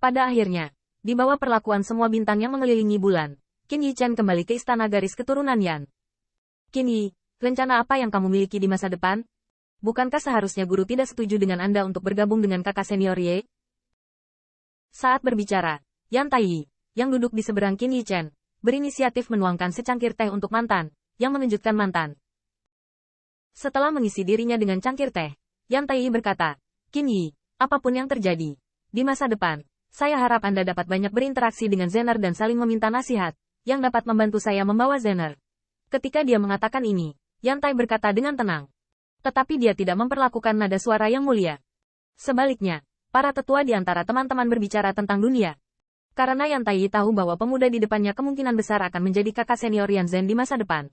Pada akhirnya, di bawah perlakuan semua bintang yang mengelilingi bulan, Qin Yichen kembali ke istana garis keturunan Yan. Qin Yi, rencana apa yang kamu miliki di masa depan? Bukankah seharusnya guru tidak setuju dengan Anda untuk bergabung dengan kakak senior Ye? Saat berbicara, Yan Taiyi, yang duduk di seberang Qin Yichen, berinisiatif menuangkan secangkir teh untuk mantan, yang mengejutkan mantan. Setelah mengisi dirinya dengan cangkir teh, Yan Taiyi berkata, Qin Yi, apapun yang terjadi, di masa depan, saya harap Anda dapat banyak berinteraksi dengan Zener dan saling meminta nasihat, yang dapat membantu saya membawa Zener. Ketika dia mengatakan ini, Yan Tai berkata dengan tenang. Tetapi dia tidak memperlakukan nada suara yang mulia. Sebaliknya, para tetua di antara teman-teman berbicara tentang dunia. Karena Yan Tai tahu bahwa pemuda di depannya kemungkinan besar akan menjadi kakak senior Yan Zhen di masa depan.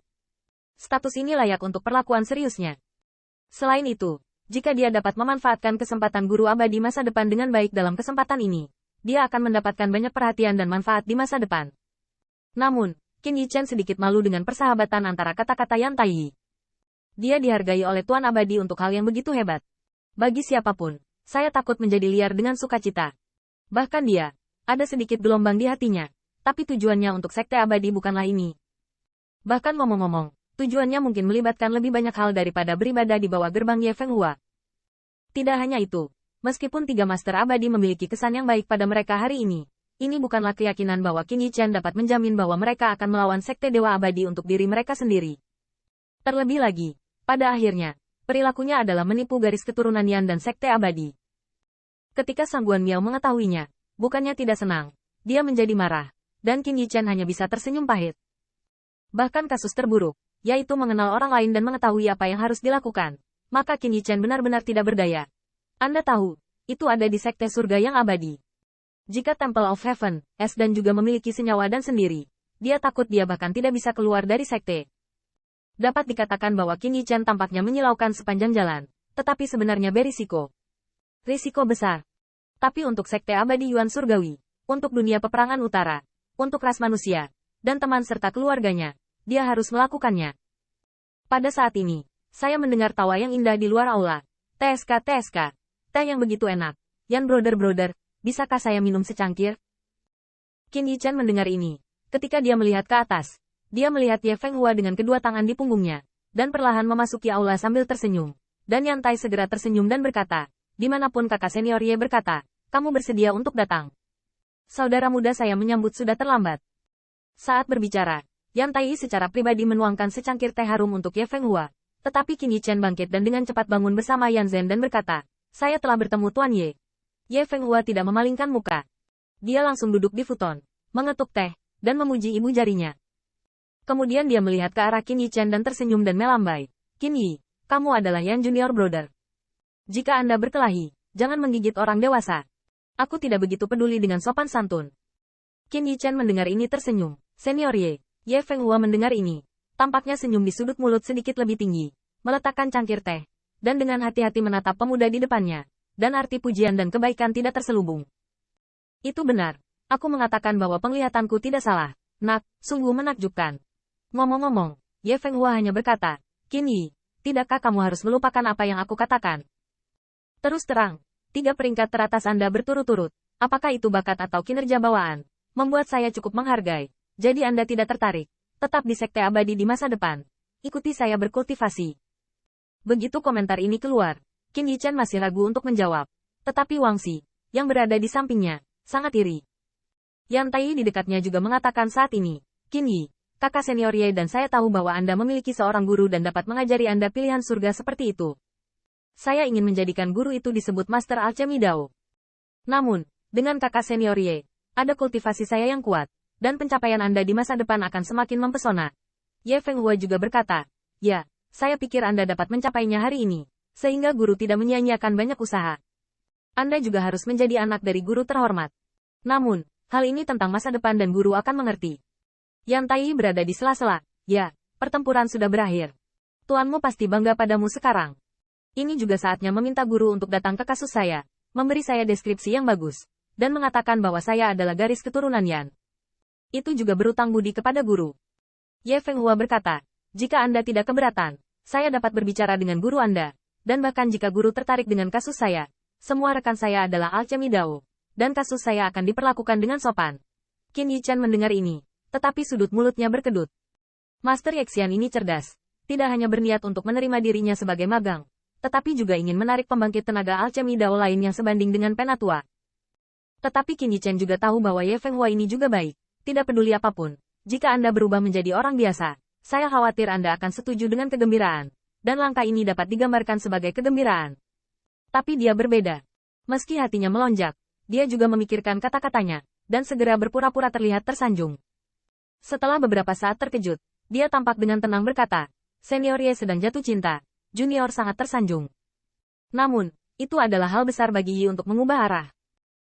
Status ini layak untuk perlakuan seriusnya. Selain itu, jika dia dapat memanfaatkan kesempatan guru abadi masa depan dengan baik dalam kesempatan ini, dia akan mendapatkan banyak perhatian dan manfaat di masa depan. Namun, Qin Yichen sedikit malu dengan persahabatan antara kata-kata Yan Taiyi. Dia dihargai oleh Tuan Abadi untuk hal yang begitu hebat. Bagi siapapun, saya takut menjadi liar dengan sukacita. Bahkan dia, ada sedikit gelombang di hatinya, tapi tujuannya untuk Sekte Abadi bukanlah ini. Bahkan ngomong-ngomong, tujuannya mungkin melibatkan lebih banyak hal daripada beribadah di bawah gerbang Ye Feng Hua. Tidak hanya itu, meskipun 3 Master Abadi memiliki kesan yang baik pada mereka hari ini bukanlah keyakinan bahwa Qin Yichen dapat menjamin bahwa mereka akan melawan Sekte Dewa Abadi untuk diri mereka sendiri. Terlebih lagi, pada akhirnya, perilakunya adalah menipu garis keturunan Yan dan Sekte Abadi. Ketika Sang Guan Miao mengetahuinya, bukannya tidak senang, dia menjadi marah, dan Qin Yichen hanya bisa tersenyum pahit. Bahkan kasus terburuk, yaitu mengenal orang lain dan mengetahui apa yang harus dilakukan, maka Qin Yichen benar-benar tidak berdaya. Anda tahu, itu ada di Sekte Surga yang abadi. Jika Temple of Heaven, S dan juga memiliki senyawa dan sendiri, dia takut dia bahkan tidak bisa keluar dari sekte. Dapat dikatakan bahwa Qin Yichen tampaknya menyilaukan sepanjang jalan, tetapi sebenarnya berisiko. Risiko besar. Tapi untuk Sekte Abadi Yuan Surgawi, untuk dunia peperangan utara, untuk ras manusia, dan teman serta keluarganya, dia harus melakukannya. Pada saat ini, saya mendengar tawa yang indah di luar aula. TSK, teh yang begitu enak. Yan brother, bisakah saya minum secangkir? Qin Yichen mendengar ini. Ketika dia melihat ke atas, dia melihat Ye Feng Hua dengan kedua tangan di punggungnya, dan perlahan memasuki aula sambil tersenyum. Dan Yan Tai segera tersenyum dan berkata, dimanapun kakak senior Ye berkata, kamu bersedia untuk datang. Saudara muda saya menyambut sudah terlambat. Saat berbicara, Yan Tai secara pribadi menuangkan secangkir teh harum untuk Ye Feng Hua. Tetapi Qin Yichen bangkit dan dengan cepat bangun bersama Yan Zhen dan berkata, saya telah bertemu Tuan Ye. Ye Feng Hua tidak memalingkan muka. Dia langsung duduk di futon, mengetuk teh, dan memuji ibu jarinya. Kemudian dia melihat ke arah Qin Yichen dan tersenyum dan melambai. Qin Yi, kamu adalah Yan Junior Brother. Jika Anda berkelahi, jangan menggigit orang dewasa. Aku tidak begitu peduli dengan sopan santun. Qin Yichen mendengar ini tersenyum. Senior Ye. Ye Feng Hua mendengar ini. Tampaknya senyum di sudut mulut sedikit lebih tinggi. Meletakkan cangkir teh. Dan dengan hati-hati menatap pemuda di depannya. Dan arti pujian dan kebaikan tidak terselubung. Itu benar. Aku mengatakan bahwa penglihatanku tidak salah. Nak, sungguh menakjubkan. Ngomong-ngomong, Ye Feng Hua hanya berkata, Qin Yi, tidakkah kamu harus melupakan apa yang aku katakan? Terus terang, 3 peringkat teratas Anda berturut-turut. Apakah itu bakat atau kinerja bawaan? Membuat saya cukup menghargai. Jadi Anda tidak tertarik. Tetap di Sekte Abadi di masa depan. Ikuti saya berkultivasi. Begitu komentar ini keluar, Qin Yichen masih ragu untuk menjawab. Tetapi Wang Xi, yang berada di sampingnya, sangat iri. Yan Tai di dekatnya juga mengatakan saat ini, Qin Yi, kakak senior Ye dan saya tahu bahwa Anda memiliki seorang guru dan dapat mengajari Anda pilihan surga seperti itu. Saya ingin menjadikan guru itu disebut Master Alchemy Dao. Namun, dengan kakak senior Ye, ada kultivasi saya yang kuat, dan pencapaian Anda di masa depan akan semakin mempesona. Ye Feng Hua juga berkata, ya, saya pikir Anda dapat mencapainya hari ini. Sehingga guru tidak menyia-nyiakan banyak usaha. Anda juga harus menjadi anak dari guru terhormat. Namun, hal ini tentang masa depan dan guru akan mengerti. Yan Tai berada di sela-sela. Ya, pertempuran sudah berakhir. Tuanmu pasti bangga padamu sekarang. Ini juga saatnya meminta guru untuk datang ke kasus saya, memberi saya deskripsi yang bagus, dan mengatakan bahwa saya adalah garis keturunan Yan. Itu juga berutang budi kepada guru. Ye Feng Hua berkata, jika Anda tidak keberatan, saya dapat berbicara dengan guru Anda. Dan bahkan jika guru tertarik dengan kasus saya, semua rekan saya adalah Alchemy Dao. dan kasus saya akan diperlakukan dengan sopan. Qin Yichan mendengar ini, tetapi sudut mulutnya berkedut. Master Yexian ini cerdas. Tidak hanya berniat untuk menerima dirinya sebagai magang, tetapi juga ingin menarik pembangkit tenaga alchemy Dao lain yang sebanding dengan Penatua. Tetapi Qin Yichan juga tahu bahwa Ye Fenghua ini juga baik. Tidak peduli apapun. Jika Anda berubah menjadi orang biasa, saya khawatir Anda akan setuju dengan kegembiraan. Dan langkah ini dapat digambarkan sebagai kegembiraan. Tapi dia berbeda. Meski hatinya melonjak, dia juga memikirkan kata-katanya, dan segera berpura-pura terlihat tersanjung. Setelah beberapa saat terkejut, dia tampak dengan tenang berkata, Senior Ye sedang jatuh cinta. Junior sangat tersanjung. Namun, itu adalah hal besar bagi Yi untuk mengubah arah.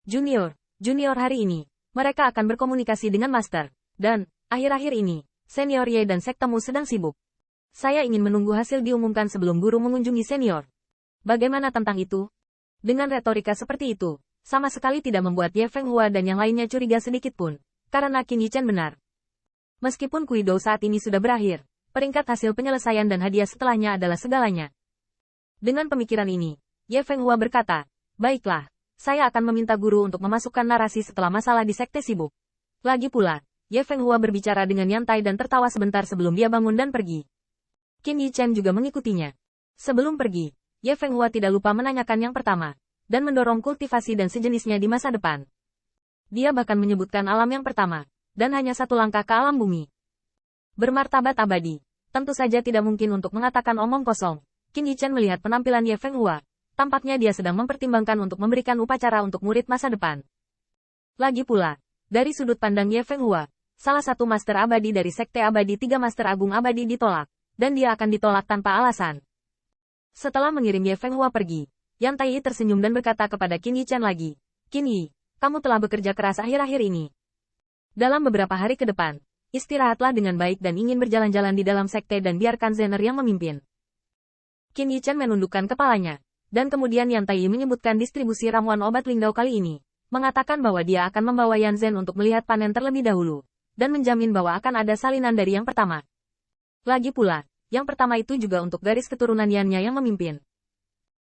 Junior hari ini, mereka akan berkomunikasi dengan Master. Dan, akhir-akhir ini, Senior Ye dan sektemu sedang sibuk. Saya ingin menunggu hasil diumumkan sebelum guru mengunjungi senior. Bagaimana tentang itu? Dengan retorika seperti itu, sama sekali tidak membuat Ye Fenghua dan yang lainnya curiga sedikit pun. Karena Qin Yichan benar. Meskipun Kuidou saat ini sudah berakhir, peringkat hasil penyelesaian dan hadiah setelahnya adalah segalanya. Dengan pemikiran ini, Ye Fenghua berkata, baiklah. Saya akan meminta guru untuk memasukkan narasi setelah masalah di sekte sibuk. Lagi pula, Ye Fenghua berbicara dengan nyantai dan tertawa sebentar sebelum dia bangun dan pergi. Qin Yichan juga mengikutinya. Sebelum pergi, Ye Fenghua tidak lupa menanyakan yang pertama, dan mendorong kultivasi dan sejenisnya di masa depan. Dia bahkan menyebutkan alam yang pertama, dan hanya satu langkah ke alam bumi. Bermartabat abadi. Tentu saja tidak mungkin untuk mengatakan omong kosong. Qin Yichan melihat penampilan Ye Fenghua. Tampaknya dia sedang mempertimbangkan untuk memberikan upacara untuk murid masa depan. Lagi pula, dari sudut pandang Ye Fenghua, salah satu master abadi dari Sekte Abadi 3 Master Agung Abadi ditolak, dan dia akan ditolak tanpa alasan. Setelah mengirim Ye Fenghua pergi, Yan Taiyi tersenyum dan berkata kepada Qin Yichan lagi, Qin Yi, kamu telah bekerja keras akhir-akhir ini. Dalam beberapa hari ke depan, istirahatlah dengan baik dan ingin berjalan-jalan di dalam sekte dan biarkan Zener yang memimpin. Qin Yichan menundukkan kepalanya. Dan kemudian Yan Taiyi menyebutkan distribusi ramuan obat Lingdao kali ini, mengatakan bahwa dia akan membawa Yan Zhen untuk melihat panen terlebih dahulu, dan menjamin bahwa akan ada salinan dari yang pertama. Lagi pula, yang pertama itu juga untuk garis keturunan Yannya yang memimpin.